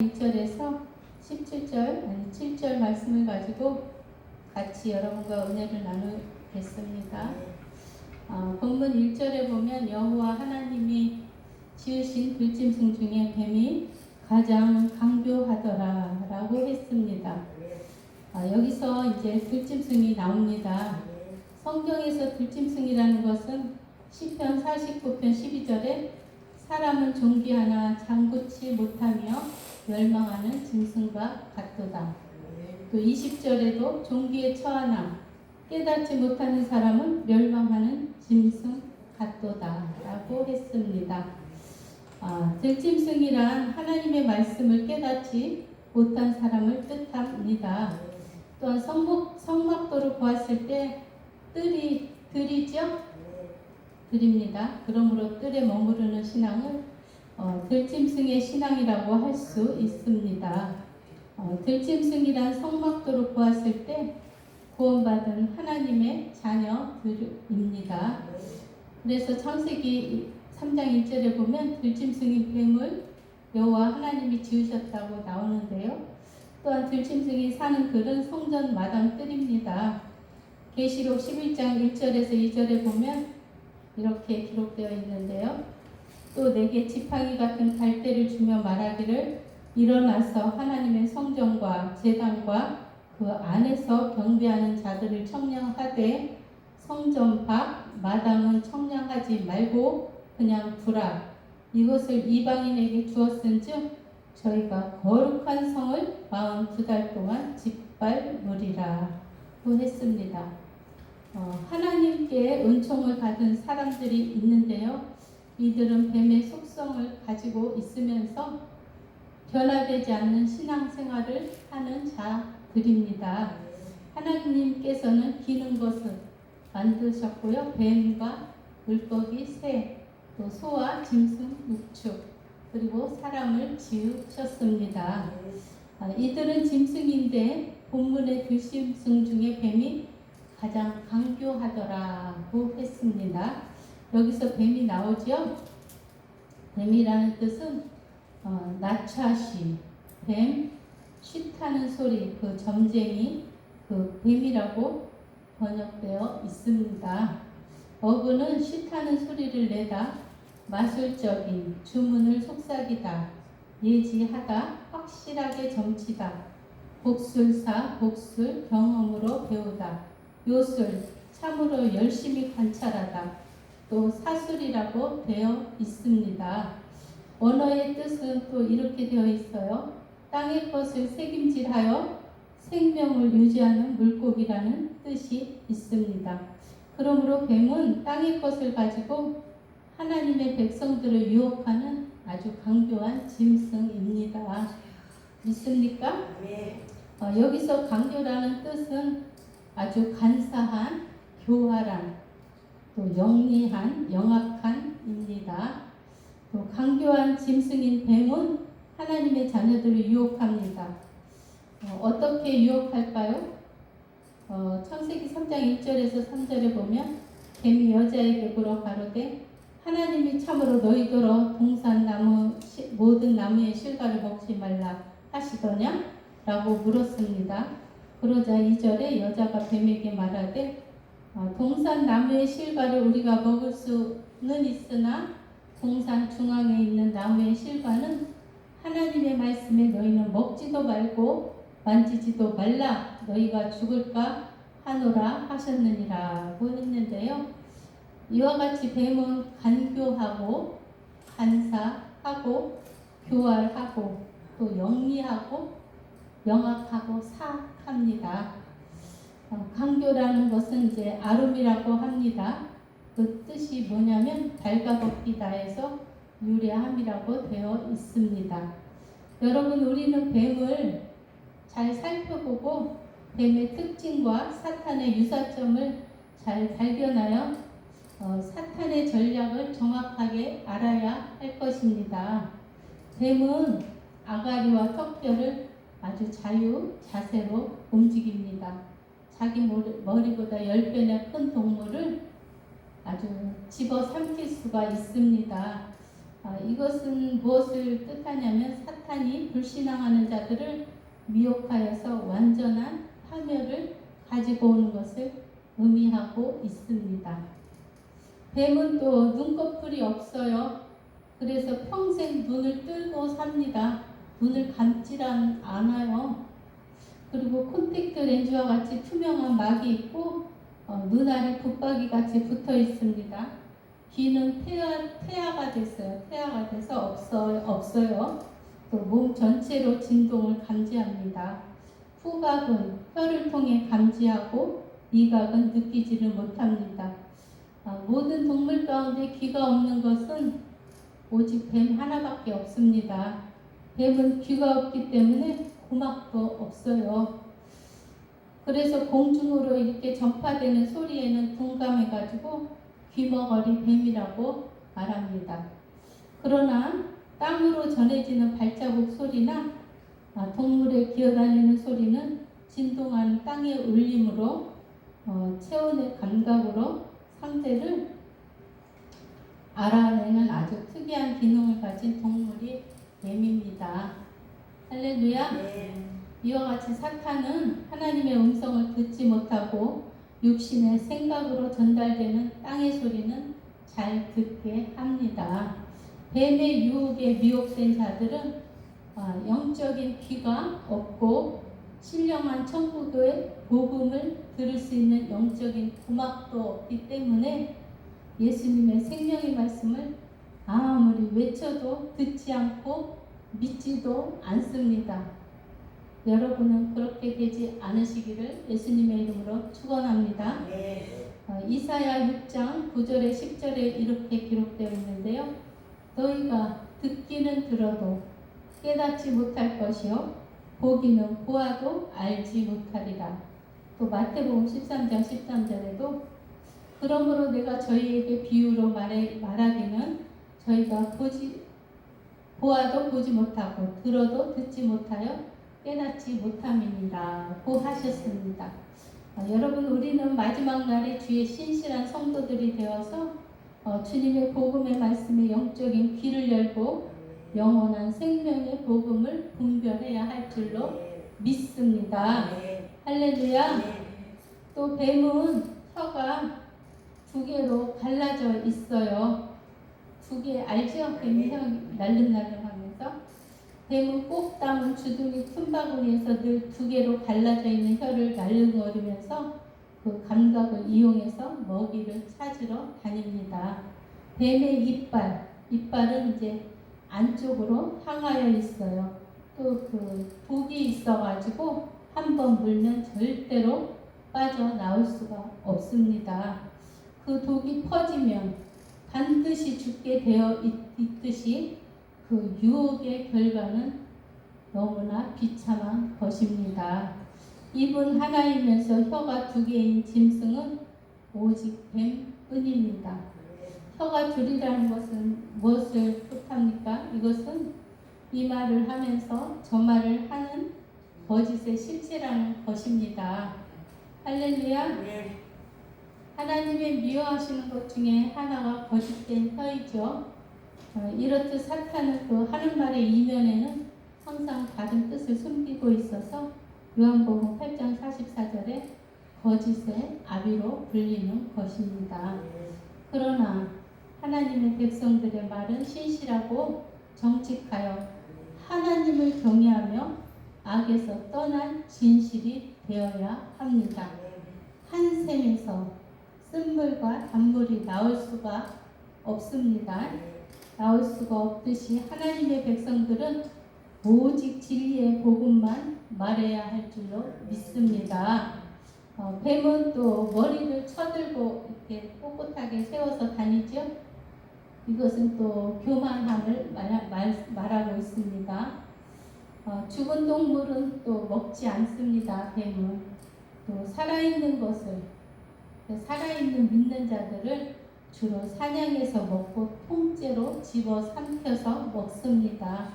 1절에서 7절 말씀을 가지고 같이 여러분과 은혜를 나누겠습니다. 본문 1절에 보면 여호와 하나님이 지으신 들짐승 중에 뱀이 가장 강교하더라 라고 했습니다. 여기서 이제 들짐승이 나옵니다. 성경에서 들짐승이라는 것은 시편 49편 12절에 사람은 존귀하나 장구치 못하며 멸망하는 짐승과 같도다. 또 20절에도 존귀에 처하나 깨닫지 못하는 사람은 멸망하는 짐승 같도다 라고 했습니다. 들짐승이란 하나님의 말씀을 깨닫지 못한 사람을 뜻합니다. 또한 성막도를 보았을 때 들이죠? 들입니다. 그러므로 뜰에 머무르는 신앙을 들짐승의 신앙이라고 할 수 있습니다. 들짐승이란 성막도를 보았을 때 구원받은 하나님의 자녀들입니다. 그래서 창세기 3장 1절에 보면 들짐승인 뱀을 여호와 하나님이 지으셨다고 나오는데요. 또한 들짐승이 사는 들은 성전 마당 뜰입니다. 계시록 11장 1절에서 2절에 보면 이렇게 기록되어 있는데요. 또 내게 지팡이 같은 갈대를 주며 말하기를 일어나서 하나님의 성전과 제단과 그 안에서 경배하는 자들을 청량하되 성전 밖 마당은 청량하지 말고 그냥 두라. 이것을 이방인에게 주었은즉 저희가 거룩한 성을 42달 동안 짓밟으리라 고 했습니다. 하나님께 은총을 받은 사람들이 있는데요. 이들은 뱀의 속성을 가지고 있으면서 변화되지 않는 신앙생활을 하는 자들입니다. 하나님께서는 기는 것을 만드셨고요. 뱀과 물고기, 새, 또 소와 짐승, 육축, 그리고 사람을 지으셨습니다. 이들은 짐승인데 본문의 들짐승 중에 뱀이 가장 강교하더라고 했습니다. 여기서 뱀이 나오죠. 뱀이라는 뜻은 나차시, 뱀, 쉿하는 소리, 그 점쟁이, 그 뱀이라고 번역되어 있습니다. 어근은 쉿하는 소리를 내다, 마술적인, 주문을 속삭이다, 예지하다, 확실하게 점치다, 복술사, 복술, 경험으로 배우다, 요술, 참으로 열심히 관찰하다, 또 사술이라고 되어 있습니다. 언어의 뜻은 또 이렇게 되어 있어요. 땅의 것을 새김질하여 생명을 유지하는 물고기라는 뜻이 있습니다. 그러므로 뱀은 땅의 것을 가지고 하나님의 백성들을 유혹하는 아주 강교한 짐승입니다. 믿습니까? 여기서 강교라는 뜻은 아주 간사한, 교활한, 또 영리한, 영악한입니다. 또 강교한 짐승인 뱀은 하나님의 자녀들을 유혹합니다. 어떻게 유혹할까요? 창세기 3장 1절에서 3절에 보면 뱀이 여자에게 물어 가로되 하나님이 참으로 너희더러 동산 나무 모든 나무의 실과를 먹지 말라 하시더냐? 라고 물었습니다. 그러자 2절에 여자가 뱀에게 말하되 동산 나무의 실과를 우리가 먹을 수는 있으나 동산 중앙에 있는 나무의 실과는 하나님의 말씀에 너희는 먹지도 말고 만지지도 말라 너희가 죽을까 하노라 하셨느니라고 했는데요. 이와 같이 뱀은 간교하고 간사하고 교활하고 또 영리하고 영악하고 사악합니다. 강교라는 것은 이제 아름이라고 합니다. 그 뜻이 뭐냐면 달가벗기다에서 유래함이라고 되어 있습니다. 여러분, 우리는 뱀을 잘 살펴보고 뱀의 특징과 사탄의 유사점을 잘 발견하여 사탄의 전략을 정확하게 알아야 할 것입니다. 뱀은 아가리와 턱뼈를 아주 자세로 움직입니다. 자기 머리보다 10배나 큰 동물을 아주 집어삼킬 수가 있습니다. 이것은 무엇을 뜻하냐면 사탄이 불신앙하는 자들을 미혹하여서 완전한 파멸을 가지고 오는 것을 의미하고 있습니다. 뱀은 또 눈꺼풀이 없어요. 그래서 평생 눈을 뜨고 삽니다. 눈을 감지 않아요. 그리고 콘택트 렌즈와 같이 투명한 막이 있고 눈알이 붙박이 같이 붙어 있습니다. 귀는 태아가 됐어요. 태아가 돼서 없어요. 또 몸 전체로 진동을 감지합니다. 후각은 혀를 통해 감지하고 미각은 느끼지를 못합니다. 모든 동물 가운데 귀가 없는 것은 오직 뱀 하나밖에 없습니다. 뱀은 귀가 없기 때문에 고막도 없어요. 그래서 공중으로 이렇게 전파되는 소리에는 둔감해가지고 귀머거리 뱀이라고 말합니다. 그러나 땅으로 전해지는 발자국 소리나 동물의 기어다니는 소리는 진동하는 땅의 울림으로 체온의 감각으로 상대를 알아내는 아주 특이한 기능을 가진 동물이 뱀입니다. 할렐루야. 이와 같이 사탄은 하나님의 음성을 듣지 못하고 육신의 생각으로 전달되는 땅의 소리는 잘 듣게 합니다. 뱀의 유혹에 미혹된 자들은 영적인 귀가 없고 신령한 천국의 복음을 들을 수 있는 영적인 고막도 없기 때문에 예수님의 생명의 말씀을 아무리 외쳐도 듣지 않고 믿지도 않습니다. 여러분은 그렇게 되지 않으시기를 예수님의 이름으로 축원합니다. 이사야 6장 9절에 10절에 이렇게 기록되어 있는데요. 너희가 듣기는 들어도 깨닫지 못할 것이요 보기는 보아도 알지 못하리라. 또 마태복음 13장 13절에도 그러므로 내가 저희에게 비유로 말하기는 저희가 보아도 보지 못하고 들어도 듣지 못하여 깨닫지 못함이니라고 하셨습니다. 여러분, 우리는 마지막 날에 주의 신실한 성도들이 되어서 주님의 복음의 말씀에 영적인 귀를 열고 영원한 생명의 복음을 분별해야 할 줄로 믿습니다. 할렐루야. 또 뱀은 혀가 두 개로 갈라져 있어요. 두 개 알죠? 뱀이 혀 날름날름하면서 뱀은 꼭 담은 주둥이 틈바구니에서 늘 두 개로 갈라져 있는 혀를 날름거리면서 그 감각을 이용해서 먹이를 찾으러 다닙니다. 뱀의 이빨은 이제 안쪽으로 향하여 있어요. 또 그 독이 있어가지고 한번 물면 절대로 빠져나올 수가 없습니다. 그 독이 퍼지면 반드시 죽게 되어 있듯이 그 유혹의 결과는 너무나 비참한 것입니다. 입은 하나이면서 혀가 두 개인 짐승은 오직 뱀뿐입니다. 혀가 둘이라는 것은 무엇을 뜻합니까? 이것은 이 말을 하면서 저 말을 하는 거짓의 실체라는 것입니다. 할렐루야. 하나님의 미워하시는 것 중에 하나가 거짓된 혀이죠. 이렇듯 사탄은 그 하는 말의 이면에는 항상 다른 뜻을 숨기고 있어서 요한복음 8장 44절에 거짓의 아비로 불리는 것입니다. 그러나 하나님의 백성들의 말은 신실하고 정직하여 하나님을 경외하며 악에서 떠난 진실이 되어야 합니다. 한 샘에서 쓴물과 단물이 나올 수가 없습니다. 나올 수가 없듯이 하나님의 백성들은 오직 진리의 복음만 말해야 할 줄로 믿습니다. 뱀은 또 머리를 쳐들고 이렇게 꼿꼿하게 세워서 다니죠. 이것은 또 교만함을 말하고 있습니다. 죽은 동물은 또 먹지 않습니다. 뱀은 또 살아있는 믿는 자들을 주로 사냥해서 먹고 통째로 집어 삼켜서 먹습니다.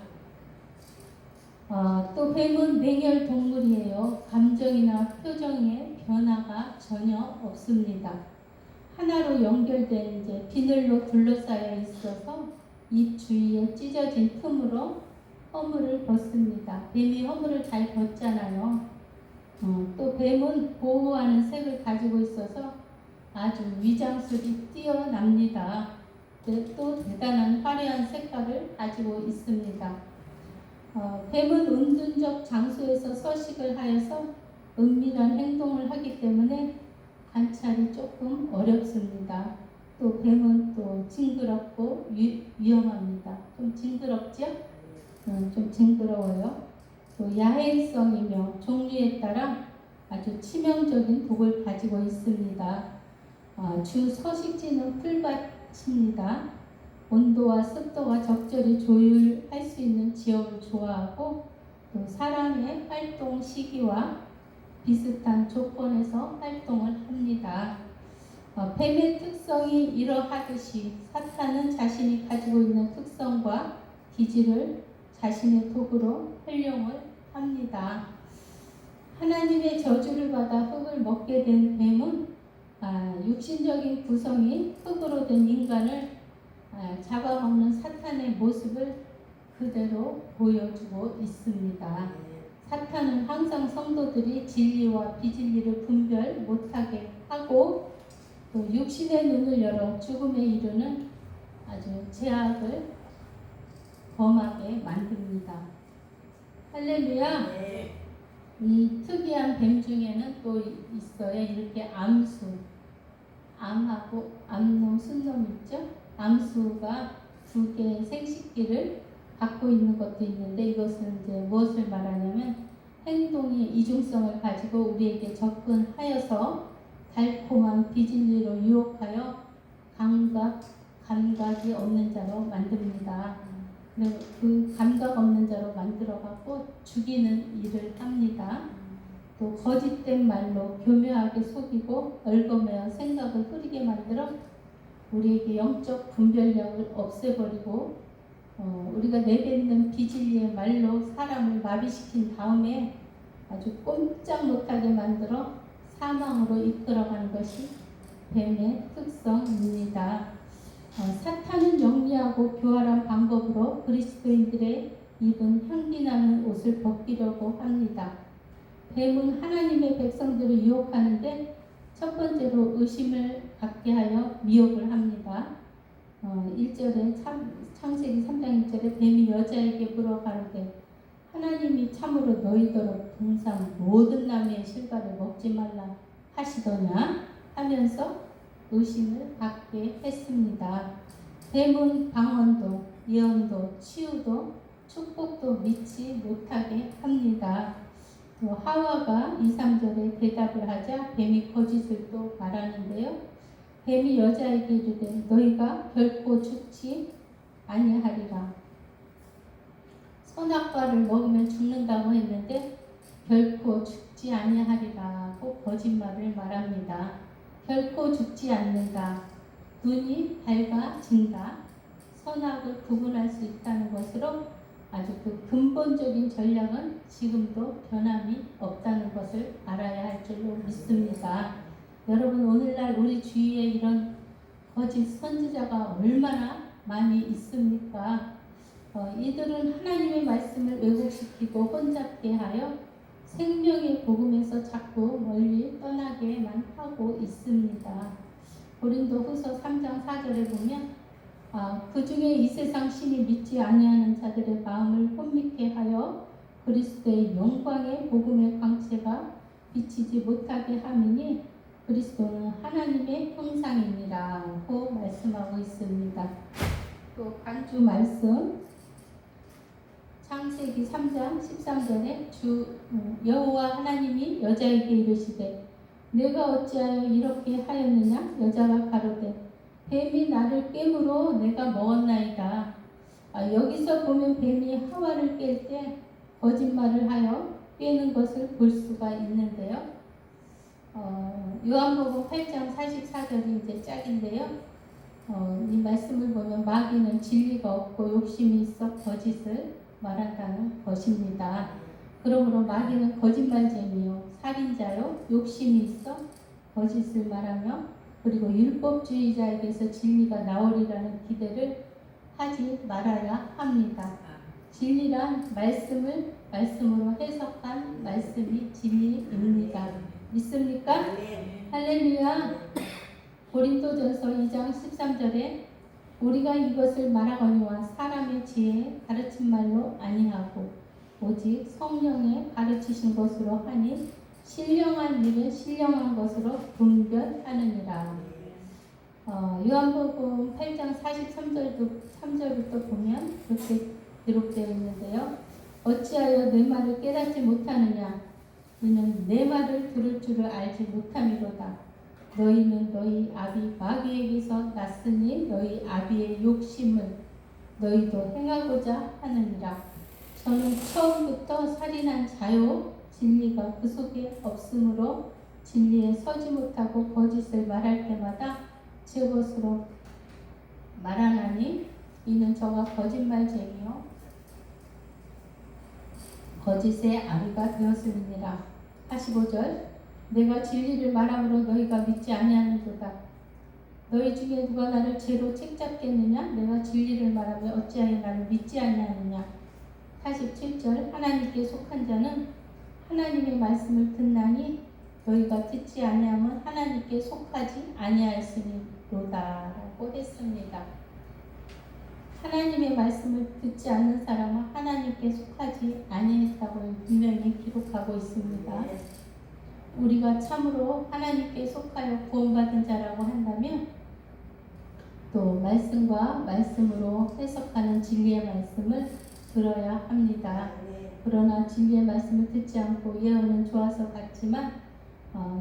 또 뱀은 맹혈 동물이에요. 감정이나 표정에 변화가 전혀 없습니다. 하나로 연결된 이제 비늘로 둘러싸여 있어서 입 주위에 찢어진 틈으로 허물을 벗습니다. 뱀이 허물을 잘 벗잖아요. 또 뱀은 보호하는 색을 가지고 있어서 아주 위장술이 뛰어납니다. 또 대단한 화려한 색깔을 가지고 있습니다. 뱀은 은둔적 장소에서 서식을 하여서 은밀한 행동을 하기 때문에 관찰이 조금 어렵습니다. 또 뱀은 또 징그럽고 위험합니다. 좀 징그럽죠? 좀 징그러워요. 또 야행성이며 종류에 따라 아주 치명적인 독을 가지고 있습니다. 주 서식지는 풀밭입니다. 온도와 습도가 적절히 조율할 수 있는 지역을 좋아하고 또 사람의 활동 시기와 비슷한 조건에서 활동을 합니다. 뱀의 특성이 이러하듯이 사탄은 자신이 가지고 있는 특성과 기질을 자신의 도구로 활용을 합니다. 하나님의 저주를 받아 흙을 먹게 된 뱀은 육신적인 구성이 흙으로 된 인간을 잡아먹는 사탄의 모습을 그대로 보여주고 있습니다. 사탄은 항상 성도들이 진리와 비진리를 분별 못하게 하고 또 육신의 눈을 열어 죽음에 이르는 아주 죄악을 범하게 만듭니다. 할렐루야. 네. 이 특이한 뱀 중에는 또 있어요. 이렇게 암수, 암하고 암놈, 순놈 있죠? 암수가 두 개의 생식기를 갖고 있는 것도 있는데 이것은 이제 무엇을 말하냐면 행동의 이중성을 가지고 우리에게 접근하여서 달콤한 비진리로 유혹하여 감각이 없는 자로 만듭니다. 그 감각 없는 자로 만들어갖고 죽이는 일을 합니다. 또 거짓된 말로 교묘하게 속이고 얽어매어 생각을 흐리게 만들어 우리에게 영적 분별력을 없애버리고 우리가 내뱉는 비진리의 말로 사람을 마비시킨 다음에 아주 꼼짝 못하게 만들어 사망으로 이끌어가는 것이 뱀의 특성입니다. 사탄은 영리하고 교활한 방법으로 그리스도인들의 입은 향기나는 옷을 벗기려고 합니다. 뱀은 하나님의 백성들을 유혹하는데 첫 번째로 의심을 갖게 하여 미혹을 합니다. 1절에 창세기 3장 1절에 뱀이 여자에게 물어가는데 하나님이 참으로 너희더러 동산 모든 나무의 실과를 먹지 말라 하시더냐 하면서 의심을 갖게 했습니다. 뱀은 방언도 예언도 치유도 축복도 믿지 못하게 합니다. 또 하와가 2, 3절에 대답을 하자 뱀이 거짓을 또 말하는데요. 뱀이 여자에게 이르되 너희가 결코 죽지 아니하리라. 선악과를 먹으면 죽는다고 했는데 결코 죽지 아니하리라고 거짓말을 말합니다. 결코 죽지 않는다. 눈이 밝아진다. 선악을 구분할 수 있다는 것으로 아주 그 근본적인 전략은 지금도 변함이 없다는 것을 알아야 할 줄로 믿습니다. 여러분 오늘날 우리 주위에 이런 거짓 선지자가 얼마나 많이 있습니까? 이들은 하나님의 말씀을 왜곡시키고 혼잡게 하여 생명의 복음에서 자꾸 멀리 떠나게만 하고 있습니다. 고린도후서 3장 4절에 보면 그 중에 이 세상 신이 믿지 아니하는 자들의 마음을 혼미케 하여 그리스도의 영광의 복음의 광채가 비치지 못하게 함이니 그리스도는 하나님의 형상이니라고 말씀하고 있습니다. 또 간주 말씀 창세기 3장 13절에 여호와 하나님이 여자에게 이르시되 내가 어찌하여 이렇게 하였느냐? 여자가 가로되 뱀이 나를 깨물어 내가 먹었나이다. 여기서 보면 뱀이 하와를 깰 때 거짓말을 하여 깨는 것을 볼 수가 있는데요. 요한복음 8장 44절이 이제 짝인데요. 이 말씀을 보면 마귀는 진리가 없고 욕심이 있어 거짓을 말한다는 것입니다. 그러므로 마귀는 거짓말쟁이요, 살인자요, 욕심이 있어 거짓을 말하며 그리고 율법주의자에게서 진리가 나오리라는 기대를 하지 말아야 합니다. 진리란 말씀으로 해석한 말씀이 진리입니다. 믿습니까? 할렐루야. 고린도전서 2장 13절에 우리가 이것을 말하거니와 사람의 지혜에 가르친 말로 아니하고 오직 성령의 가르치신 것으로 하니 신령한 일은 신령한 것으로 분별하느니라. 요한복음 8장 43절부터 보면 이렇게 기록되어 있는데요. 어찌하여 내 말을 깨닫지 못하느냐? 이는 내 말을 들을 줄을 알지 못함이로다. 너희는 너희 아비 마귀에게서 났으니 너희 아비의 욕심을 너희도 행하고자 하느니라. 저는 처음부터 살인한 자요 진리가 그 속에 없으므로 진리에 서지 못하고 거짓을 말할 때마다 제 것으로 말하나니 이는 저가 거짓말쟁이요 거짓의 아비가 되었음이니라. 45절 내가 진리를 말함으로 너희가 믿지 아니하는도다. 너희 중에 누가 나를 죄로 책잡겠느냐? 내가 진리를 말하며 어찌하여 나를 믿지 아니하느냐? 47절 하나님께 속한 자는 하나님의 말씀을 듣나니 너희가 듣지 아니하면 하나님께 속하지 아니하였으니로다 라고 했습니다. 하나님의 말씀을 듣지 않는 사람은 하나님께 속하지 아니했다고 분명히 기록하고 있습니다. 우리가 참으로 하나님께 속하여 구원받은 자라고 한다면 또 말씀과 말씀으로 해석하는 진리의 말씀을 들어야 합니다. 그러나 진리의 말씀을 듣지 않고 예언은 좋아서 같지만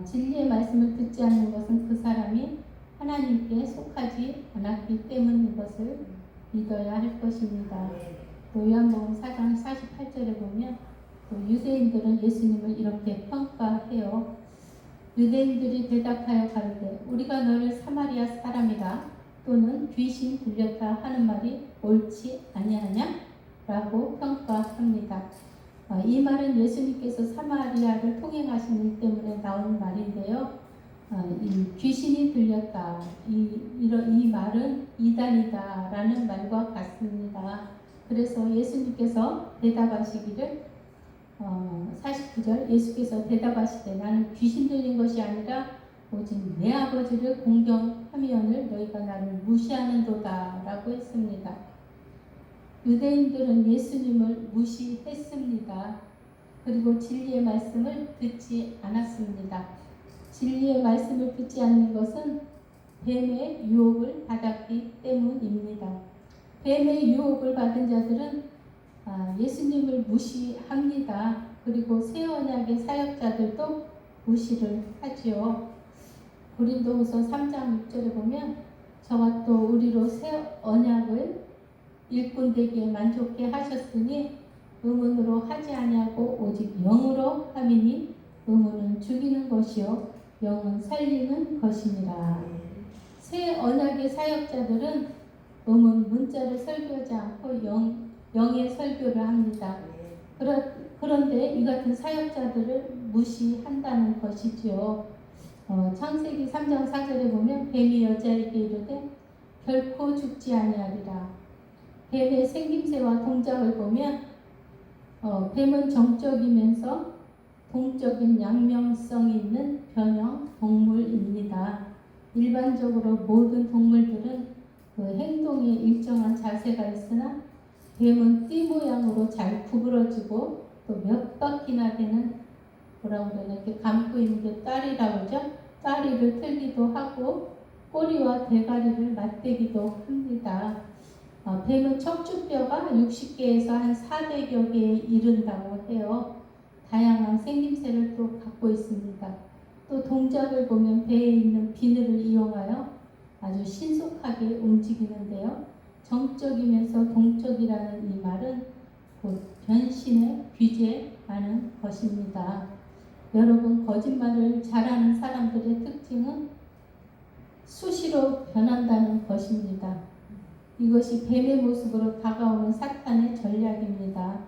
진리의 말씀을 듣지 않는 것은 그 사람이 하나님께 속하지 않았기 때문인 것을 믿어야 할 것입니다. 또 요한복음 4장 48절에 보면 또 유대인들은 예수님을 이렇게 평가해요. 유대인들이 대답하여 가로되 우리가 너를 사마리아 사람이라 또는 귀신 들렸다 하는 말이 옳지 아니하냐? 라고 평가합니다. 이 말은 예수님께서 사마리아를 통행하신 일 때문에 나온 말인데요. 이 귀신이 들렸다. 이 말은 이단이다 라는 말과 같습니다. 그래서 예수님께서 대답하시기를 49절 예수께서 대답하시되 나는 귀신 들린 것이 아니라 오직 내 아버지를 공경하면을 너희가 나를 무시하는도다 라고 했습니다. 유대인들은 예수님을 무시했습니다. 그리고 진리의 말씀을 듣지 않았습니다. 진리의 말씀을 듣지 않는 것은 뱀의 유혹을 받았기 때문입니다. 뱀의 유혹을 받은 자들은 예수님을 무시합니다. 그리고 새 언약의 사역자들도 무시를 하지요. 고린도후서 3장 6절에 보면 저와 또 우리로 새 언약을 일꾼 되기에 만족해 하셨으니 의문으로 하지 아니하고 오직 영으로 함이니 의문은 죽이는 것이요 영은 살리는 것이니라. 새 언약의 사역자들은 의문 문자를 설교하지 않고 영의 설교를 합니다. 그런데 이 같은 사역자들을 무시한다는 것이지요. 창세기 3장 4절에 보면 뱀이 여자에게 이르되 결코 죽지 아니하리라. 뱀의 생김새와 동작을 보면 뱀은 정적이면서 동적인 양면성이 있는 변형 동물입니다. 일반적으로 모든 동물들은 그 행동에 일정한 자세가 있으나 뱀은 띠 모양으로 잘 구부러지고 또 몇 바퀴나 되는 이렇게 감고 있는 게 딸이라고 그러죠. 다리를 틀기도 하고 꼬리와 대가리를 맞대기도 합니다. 뱀은 척추뼈가 60개에서 한 400여 개에 이른다고 해요. 다양한 생김새를 또 갖고 있습니다. 또 동작을 보면 배에 있는 비늘을 이용하여 아주 신속하게 움직이는데요. 정적이면서 동적이라는 이 말은 곧 변신에 귀재하는 것입니다. 여러분, 거짓말을 잘하는 사람들의 특징은 수시로 변한다는 것입니다. 이것이 뱀의 모습으로 다가오는 사탄의 전략입니다.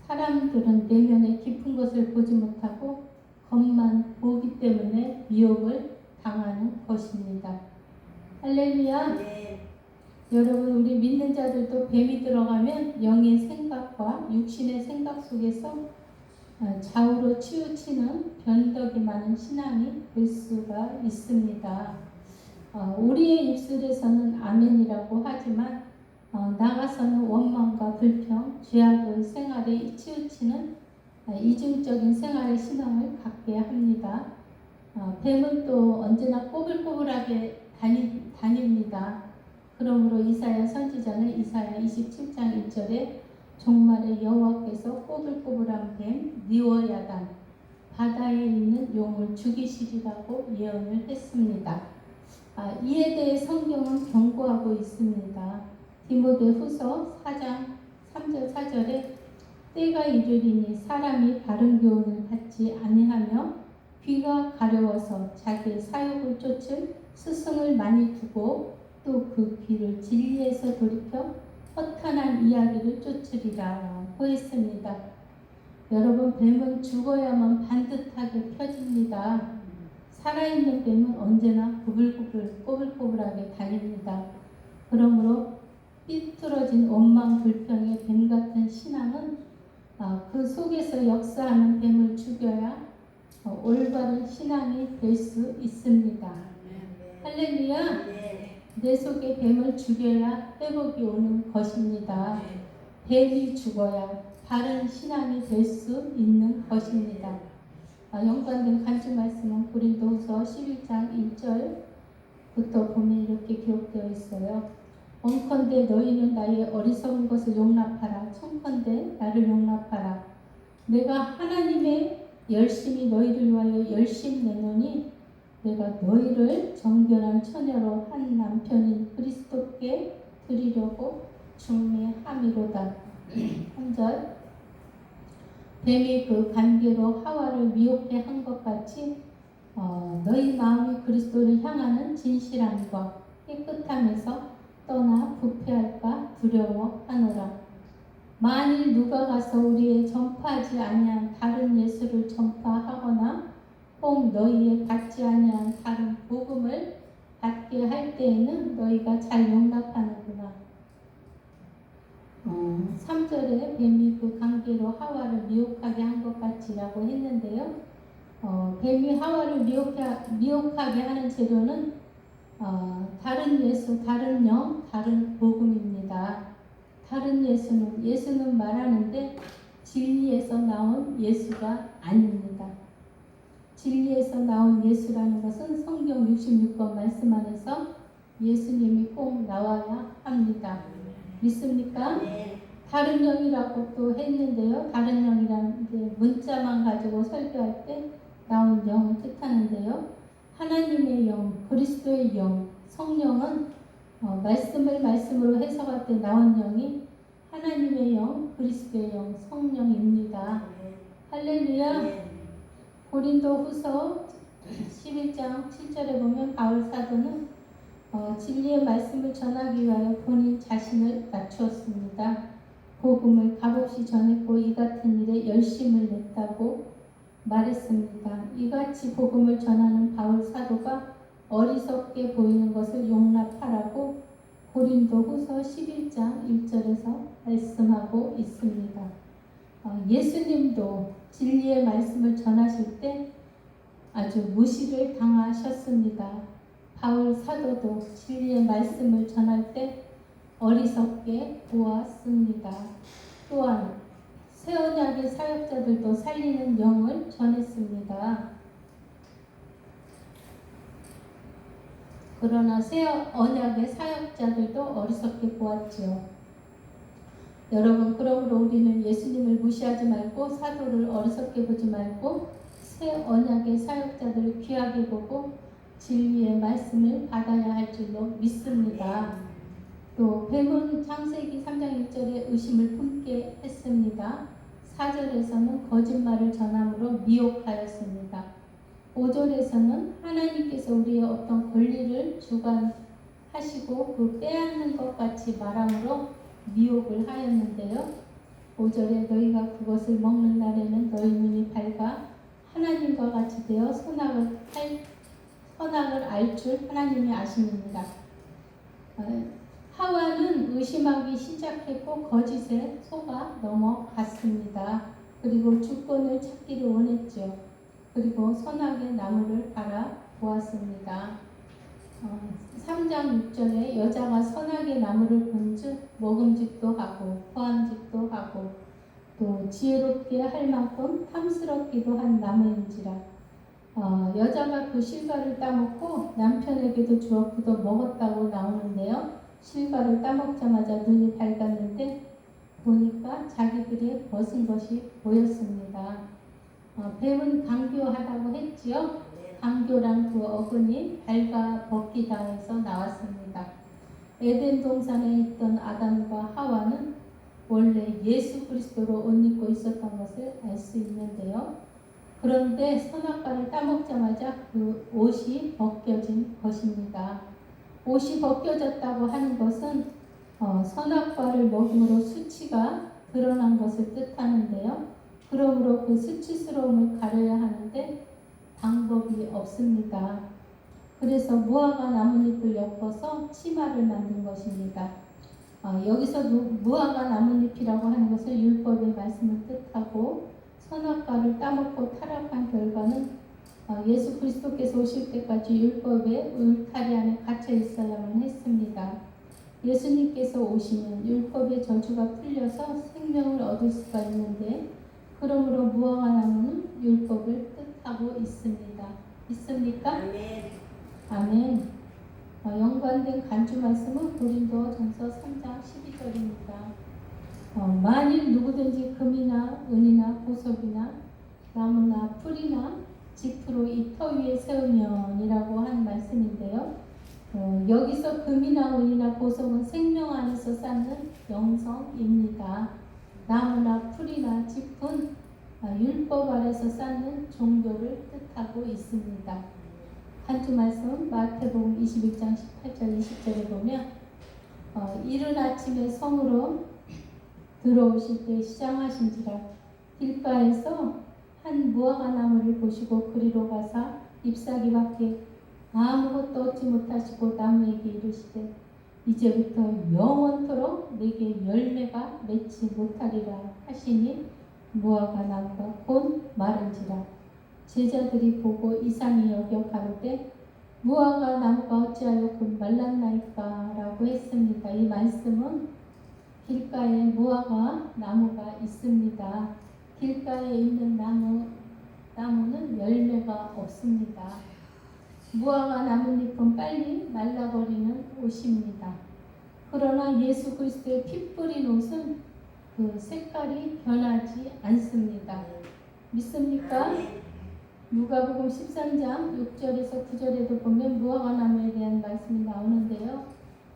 사람들은 내면의 깊은 것을 보지 못하고 겉만 보기 때문에 미혹을 당하는 것입니다. 할렐루야. 네. 여러분, 우리 믿는 자들도 뱀이 들어가면 영의 생각과 육신의 생각 속에서 좌우로 치우치는 변덕이 많은 신앙이 될 수가 있습니다. 우리의 입술에서는 아멘이라고 하지만 나가서는 원망과 불평, 죄악의 생활에 치우치는 이중적인 생활의 신앙을 갖게 합니다. 뱀은 또 언제나 꼬불꼬불하게 다닙니다. 그러므로 이사야 선지자는 이사야 27장 1절에 종말의 여호와께서 꼬불꼬불한 뱀 니워야단 바다에 있는 용을 죽이시리라고 예언을 했습니다. 이에 대해 성경은 경고하고 있습니다. 디모데후서 4장 3절 4절에 때가 이르리니 사람이 바른 교훈을 받지 아니하며 귀가 가려워서 자기의 사욕을 쫓을 스승을 많이 두고 또 그 귀를 진리에서 돌이켜 허탄한 이야기를 쫓으리라고 했습니다. 여러분, 뱀은 죽어야만 반듯하게 펴집니다. 살아있는 뱀은 언제나 꼬불꼬불하게 다닙니다. 그러므로 삐뚤어진 원망 불평의 뱀 같은 신앙은 그 속에서 역사하는 뱀을 죽여야 올바른 신앙이 될 수 있습니다. 할렐루야! 내 속에 뱀을 죽여야 회복이 오는 것입니다. 뱀이 죽어야 바른 신앙이 될 수 있는 것입니다. 연관된 간증 말씀은 고린도후서 11장 1절부터 보면 이렇게 기록되어 있어요. 원컨대 너희는 나의 어리석은 것을 용납하라. 청컨대 나를 용납하라. 내가 하나님의 열심히 너희를 위하여 열심 내노니 내가 너희를 정결한 처녀로 한 남편인 그리스도께 드리려고 중매함이로다. 3절 뱀이 그 관계로 하와를 미혹해 한 것 같이 너희 마음이 그리스도를 향하는 진실함과 깨끗함에서 떠나 부패할까 두려워하노라. 만일 누가 가서 우리의 전파하지 아니한 다른 예수를 전파하거나 혹 너희의 받지 아니한 다른 복음을 받게 할 때에는 너희가 잘 용납하는구나. 3절에 뱀이 그 관계로 하와를 미혹하게 한 것 같이라고 했는데요. 뱀이 하와를 미혹하게 하는 재료는 다른 예수, 다른 영, 다른 복음입니다. 다른 예수는 말하는데 진리에서 나온 예수가 아닙니다. 진리에서 나온 예수라는 것은 성경 66권 말씀 안에서 예수님이 꼭 나와야 합니다. 믿습니까? 네. 다른 영이라고 또 했는데요. 다른 영이라는 게 문자만 가지고 설교할 때 나온 영을 뜻하는데요. 하나님의 영, 그리스도의 영, 성령은 말씀을 말씀으로 해석할 때 나온 영이 하나님의 영, 그리스도의 영, 성령입니다. 할렐루야. 네. 고린도후서 11장 7절에 보면 바울 사도는 진리의 말씀을 전하기 위하여 본인 자신을 낮추었습니다. 복음을 값없이 전했고 이 같은 일에 열심을 냈다고 말했습니다. 이같이 복음을 전하는 바울 사도가 어리석게 보이는 것을 용납하라고 고린도후서 11장 1절에서 말씀하고 있습니다. 예수님도 진리의 말씀을 전하실 때 아주 무시를 당하셨습니다. 바울 사도도 진리의 말씀을 전할 때 어리석게 보았습니다. 또한 새 언약의 사역자들도 살리는 영을 전했습니다. 그러나 새 언약의 사역자들도 어리석게 보았지요. 여러분, 그러므로 우리는 예수님을 무시하지 말고 사도를 어리석게 보지 말고 새 언약의 사역자들을 귀하게 보고 진리의 말씀을 받아야 할 줄로 믿습니다. 또 뱀은 창세기 3장 1절에 의심을 품게 했습니다. 4절에서는 거짓말을 전함으로 미혹하였습니다. 5절에서는 하나님께서 우리의 어떤 권리를 주관하시고 그 빼앗는 것 같이 말함으로 미혹을 하였는데요. 5절에 너희가 그것을 먹는 날에는 너희 눈이 밝아 하나님과 같이 되어 선악을 알 줄 하나님이 아십니다. 하와는 의심하기 시작했고 거짓에 속아 넘어갔습니다. 그리고 주권을 찾기를 원했죠. 그리고 선악의 나무를 바라보았습니다. 3장 6절에 여자가 선악의 나무를 본즉 먹음직도 하고 포함직도 하고 또 지혜롭게 할 만큼 탐스럽기도 한 나무인지라. 여자가 그 실과를 따먹고 남편에게도 주었고 먹었다고 나오는데요. 실과를 따먹자마자 눈이 밝았는데 보니까 자기들이 벗은 것이 보였습니다. 뱀은 강교하다고 했지요. 강교란 그 어근이 발과 벗기다에서 나왔습니다. 에덴 동산에 있던 아담과 하와는 원래 예수 그리스도로 옷 입고 있었던 것을 알 수 있는데요. 그런데 선악과를 따먹자마자 그 옷이 벗겨진 것입니다. 옷이 벗겨졌다고 하는 것은 선악과를 먹음으로 수치가 드러난 것을 뜻하는데요. 그러므로 그 수치스러움을 가려야 하는데 방법이 없습니다. 그래서 무화과 나뭇잎을 엮어서 치마를 만든 것입니다. 여기서 무화과 나뭇잎이라고 하는 것은 율법의 말씀을 뜻하고 선악과를 따먹고 타락한 결과는 예수 그리스도께서 오실 때까지 율법의 울타리 안에 갇혀 있어야만 했습니다. 예수님께서 오시면 율법의 저주가 풀려서 생명을 얻을 수가 있는데 그러므로 무화과 나무는 율법을 뜻하고 있습니다. 있습니까? 아멘. 아멘. 연관된 간주 말씀은 고린도전서 3장 12절입니다. 만일 누구든지 금이나 은이나 보석이나 나무나 풀이나 지프로 이 터 위에 세우면이라고 한 말씀인데요. 여기서 금이나 은이나 보석은 생명 안에서 쌓는 영성입니다. 나무나 풀이나 짚은 율법 아래서 쌓는 종교를 뜻하고 있습니다. 한 주 말씀 마태복음 21장 18절 20절에 보면 이른 아침에 성으로 들어오실 때 시장하신지라 길가에서 한 무화과 나무를 보시고 그리로 가사 잎사귀밖에 아무것도 얻지 못하시고 나무에게 이르시되 이제부터 영원토록 내게 열매가 맺지 못하리라 하시니 무화과 나무가 곧 마른지라. 제자들이 보고 이상히 여겨 가로되 무화과 나무가 어찌하여 곧 말랐나이까 라고 했습니다. 이 말씀은 길가에 무화과 나무가 있습니다. 길가에 있는 나무는 열매가 없습니다. 무화과 나뭇잎은 빨리 말라버리는 옷입니다. 그러나 예수 그리스도의 피 뿌린 옷은 그 색깔이 변하지 않습니다. 믿습니까? 누가복음 13장 6절에서 9절에도 보면 무화과 나무에 대한 말씀이 나오는데요.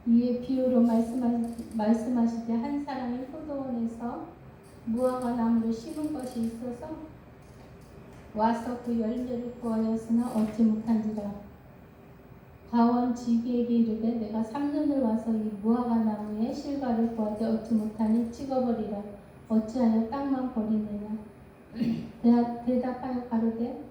이에 비유로 말씀하실 때 한 사람이 포도원에서 무화과 나무를 심은 것이 있어서 와서 그 열매를 구하였으나 얻지 못한지라. 과원지기에게 이르되 내가 3년을 와서 이 무화과 나무의 실과를 구하되 얻지 못하니 찍어버리라. 어찌하여 땅만 버리느냐. 대답하여 가로되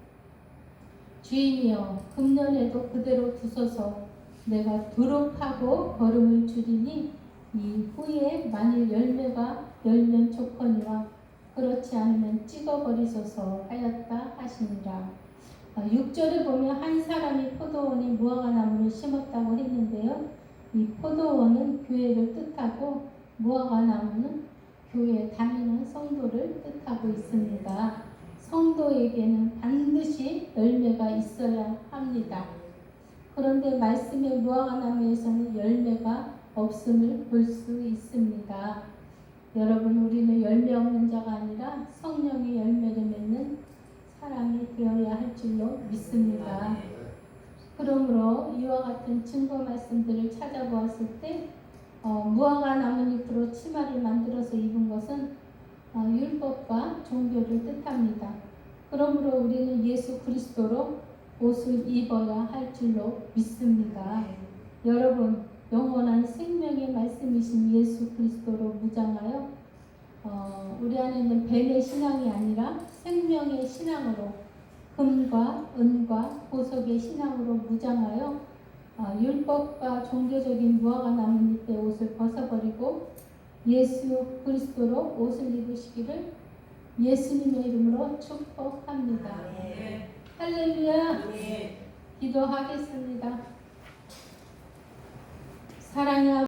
주인이여 금년에도 그대로 두소서. 내가 두루 파고 거름을 줄이니 이 후에 만일 열매가 열면 좋거니와 그렇지 않으면 찍어버리소서 하였다 하시니라. 6절에 보면 한 사람이 포도원에 무화과 나무를 심었다고 했는데요. 이 포도원은 교회를 뜻하고 무화과 나무는 교회에 다니는 성도를 뜻하고 있습니다. 성도에게는 반드시 열매가 있어야 합니다. 그런데 말씀의 무화과 나무에서는 열매가 없음을 볼 수 있습니다. 여러분, 우리는 열매 없는 자가 아니라 성령의 열매를 맺는 사람이 되어야 할 줄로 믿습니다. 그러므로 이와 같은 증거 말씀들을 찾아보았을 때 무화과 나뭇잎으로 치마를 만들어서 입은 것은 율법과 종교를 뜻합니다. 그러므로 우리는 예수 그리스도로 옷을 입어야 할 줄로 믿습니다. 여러분, 영원한 생명의 말씀이신 예수 그리스도로 무장하여 우리 안에 있는 뱀의 신앙이 아니라 생명의 신앙으로 금과 은과 보석의 신앙으로 무장하여 율법과 종교적인 무화과 나뭇잎의 옷을 벗어버리고 예수 그리스도로 옷을 입으시기를 예수님의 이름으로 축복합니다. 할렐루야. 기도하겠습니다. 사랑의